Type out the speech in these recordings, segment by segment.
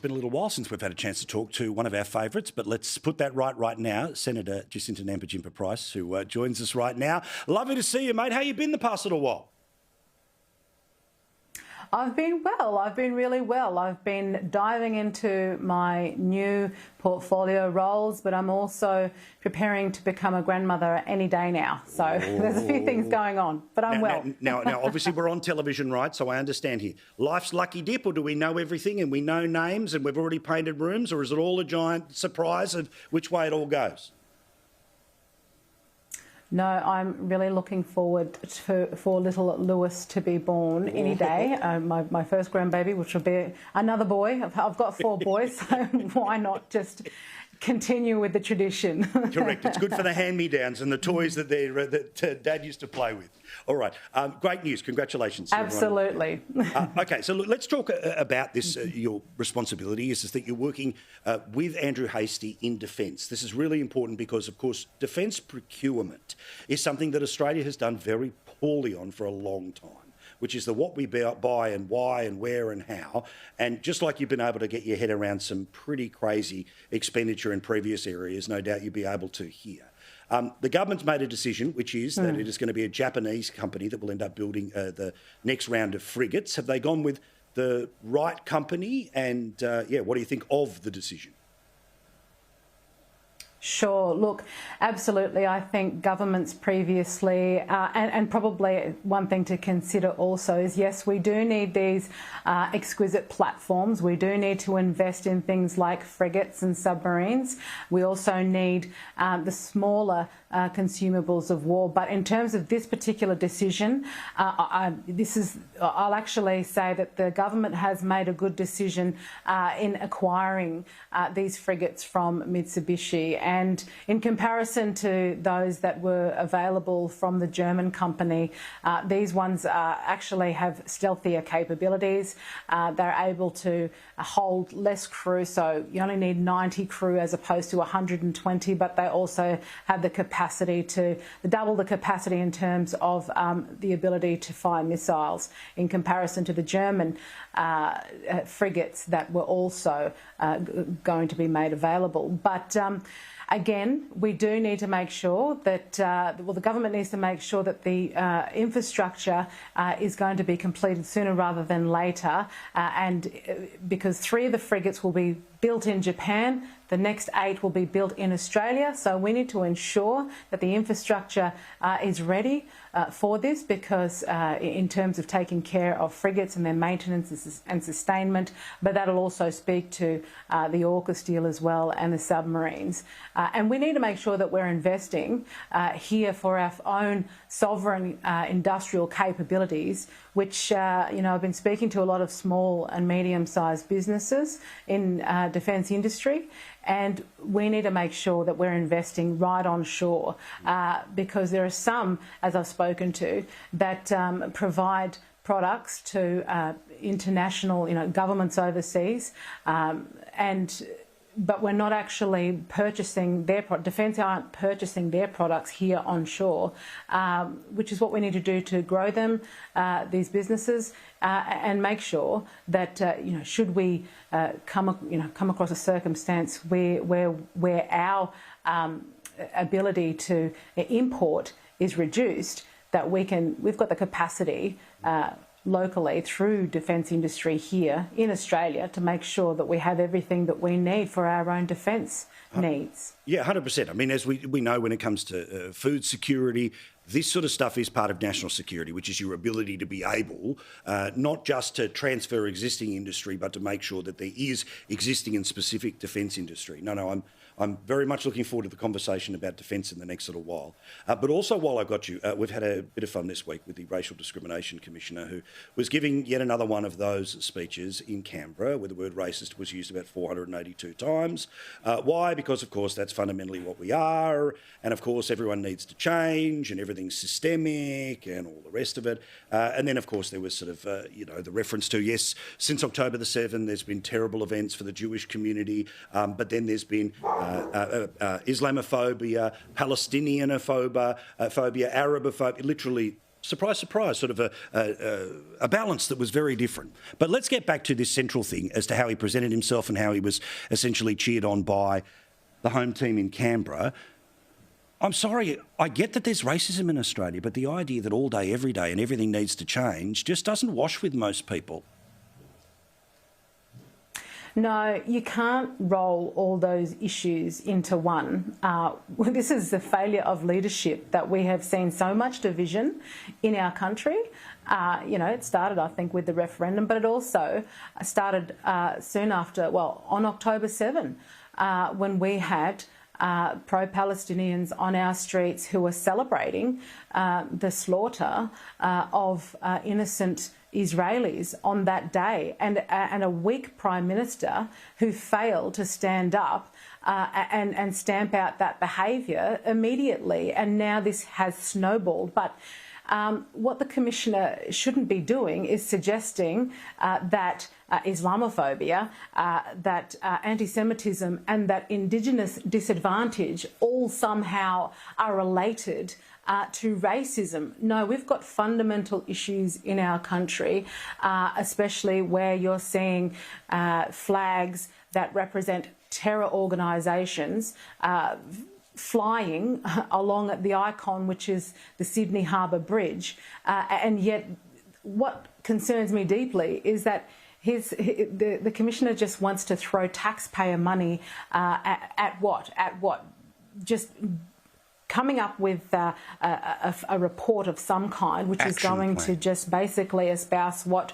Been a little while since we've had a chance to talk to one of our favourites, but let's put that right now. Senator Jacinta Nampijinpa Price, who joins us right now. Lovely to see you, mate. How you been the past little while? I've been well. I've been really well. I've been diving into my new portfolio roles, but I'm also preparing to become a grandmother any day now. So there's a few things going on, but I'm well. Now, obviously we're on television, right? So I understand here. Life's lucky dip, or do we know everything and we know names and we've already painted rooms, or is it all a giant surprise of which way it all goes? No, I'm really looking forward for little Lewis to be born any day. My first grandbaby, which will be another boy. I've got 4 boys, so why not just continue with the tradition? Correct. It's good for the hand-me-downs and the toys that Dad used to play with. All right. Great news. Congratulations. Absolutely. Okay, so look, let's talk about this. Your responsibility is that you're working with Andrew Hastie in defence. This is really important because, of course, defence procurement is something that Australia has done very poorly on for a long time, which is the what we buy and why and where and how. And just like you've been able to get your head around some pretty crazy expenditure in previous areas, no doubt you'll be able to here. The government's made a decision, which is that it is going to be a Japanese company that will end up building the next round of frigates. Have they gone with the right company? And, what do you think of the decision? Sure. Look, absolutely. I think governments previously, and probably one thing to consider also is, yes, we do need these exquisite platforms. We do need to invest in things like frigates and submarines. We also need the smaller consumables of war. But in terms of this particular decision, I'll actually say that the government has made a good decision in acquiring these frigates from Mitsubishi. And in comparison to those that were available from the German company, these ones actually have stealthier capabilities. They're able to hold less crew, so you only need 90 crew as opposed to 120, but they also have the capacity to double the capacity in terms of the ability to fire missiles in comparison to the German frigates that were also going to be made available. But again, we do need to make sure that, the government needs to make sure that the infrastructure is going to be completed sooner rather than later, and because 3 of the frigates will be built in Japan, the next 8 will be built in Australia. So we need to ensure that the infrastructure is ready for this, because in terms of taking care of frigates and their maintenance and sustainment, but that'll also speak to the AUKUS deal as well and the submarines. And we need to make sure that we're investing here for our own sovereign industrial capabilities, which, I've been speaking to a lot of small and medium-sized businesses in defence industry, and we need to make sure that we're investing right on shore, because there are some, as I've spoken to, that provide products to international, governments overseas, but we're not actually purchasing their defence aren't purchasing their products here on shore, which is what we need to do to grow them, these businesses, and make sure that should we come across a circumstance where our ability to import is reduced, that we've got the capacity locally through defence industry here in Australia to make sure that we have everything that we need for our own defence needs. Yeah, 100%. I mean, as we know, when it comes to food security, this sort of stuff is part of national security, which is your ability to be able not just to transfer existing industry, but to make sure that there is existing and specific defence industry. No, I'm very much looking forward to the conversation about defence in the next little while. But also, while I've got you, we've had a bit of fun this week with the Racial Discrimination Commissioner, who was giving yet another one of those speeches in Canberra where the word racist was used about 482 times. Why? Because, of course, that's fundamentally what we are. And, of course, everyone needs to change and everything's systemic and all the rest of it. And then, of course, there was sort of, the reference to, yes, since October the 7th, there's been terrible events for the Jewish community, but then there's been Islamophobia, Palestinianophobia, Arabophobia, literally Surprise, surprise, sort of a balance that was very different. But let's get back to this central thing as to how he presented himself and how he was essentially cheered on by the home team in Canberra. I'm sorry, I get that there's racism in Australia, but the idea that all day, every day and everything needs to change just doesn't wash with most people. No, you can't roll all those issues into one. This is the failure of leadership that we have seen so much division in our country. It started, I think, with the referendum, but it also started soon after, on October 7, when we had pro-Palestinians on our streets who were celebrating the slaughter of innocent Israelis on that day, and a weak Prime Minister who failed to stand up and stamp out that behaviour immediately. And now this has snowballed. But what the Commissioner shouldn't be doing is suggesting that Islamophobia, that anti-Semitism and that Indigenous disadvantage all somehow are related to racism. No, we've got fundamental issues in our country, especially where you're seeing flags that represent terror organisations flying along the icon, which is the Sydney Harbour Bridge. And yet what concerns me deeply is that the Commissioner just wants to throw taxpayer money at what? Just coming up with a report of some kind, which is going to just basically espouse what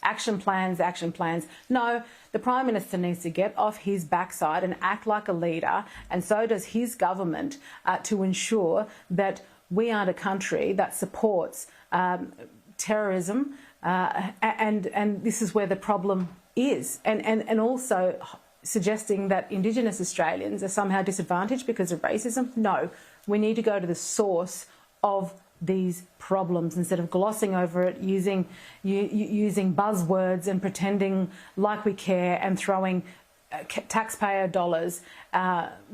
action plans. No, the Prime Minister needs to get off his backside and act like a leader, and so does his government, to ensure that we aren't a country that supports terrorism, and this is where the problem is, and also suggesting that Indigenous Australians are somehow disadvantaged because of racism. No, we need to go to the source of these problems instead of glossing over it, using buzzwords and pretending like we care and throwing taxpayer dollars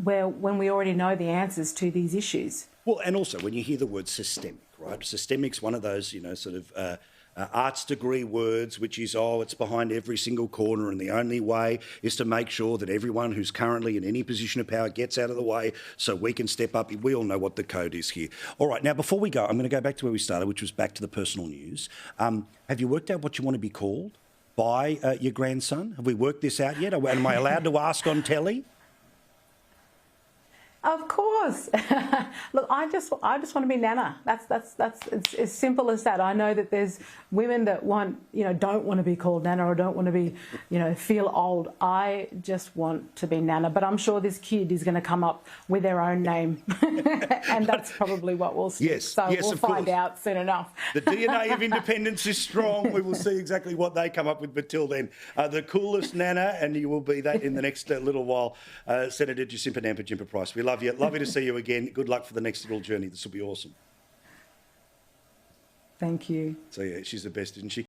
when we already know the answers to these issues. Well, and also when you hear the word systemic, right? Systemic's one of those, arts degree words, which is, it's behind every single corner, and the only way is to make sure that everyone who's currently in any position of power gets out of the way so we can step up. We all know what the code is here. All right, now before we go, I'm going to go back to where we started, which was back to the personal news. Have you worked out what you want to be called by your grandson? Have we worked this out yet? Am I allowed to ask on telly? Of course. Look, I just want to be Nana. That's it's as simple as that. I know that there's women that don't want to be called Nana or don't want to be, feel old. I just want to be Nana. But I'm sure this kid is going to come up with their own name, and that's probably what we'll stick. Yes, we'll find out soon enough. The DNA of independence is strong. We will see exactly what they come up with. But till then, the coolest Nana, and you will be that in the next little while, Senator Jacinta Nampijinpa Price. We love you. Lovely to see you again. Good luck for the next little journey. This will be awesome. Thank you. So, yeah, she's the best, isn't she?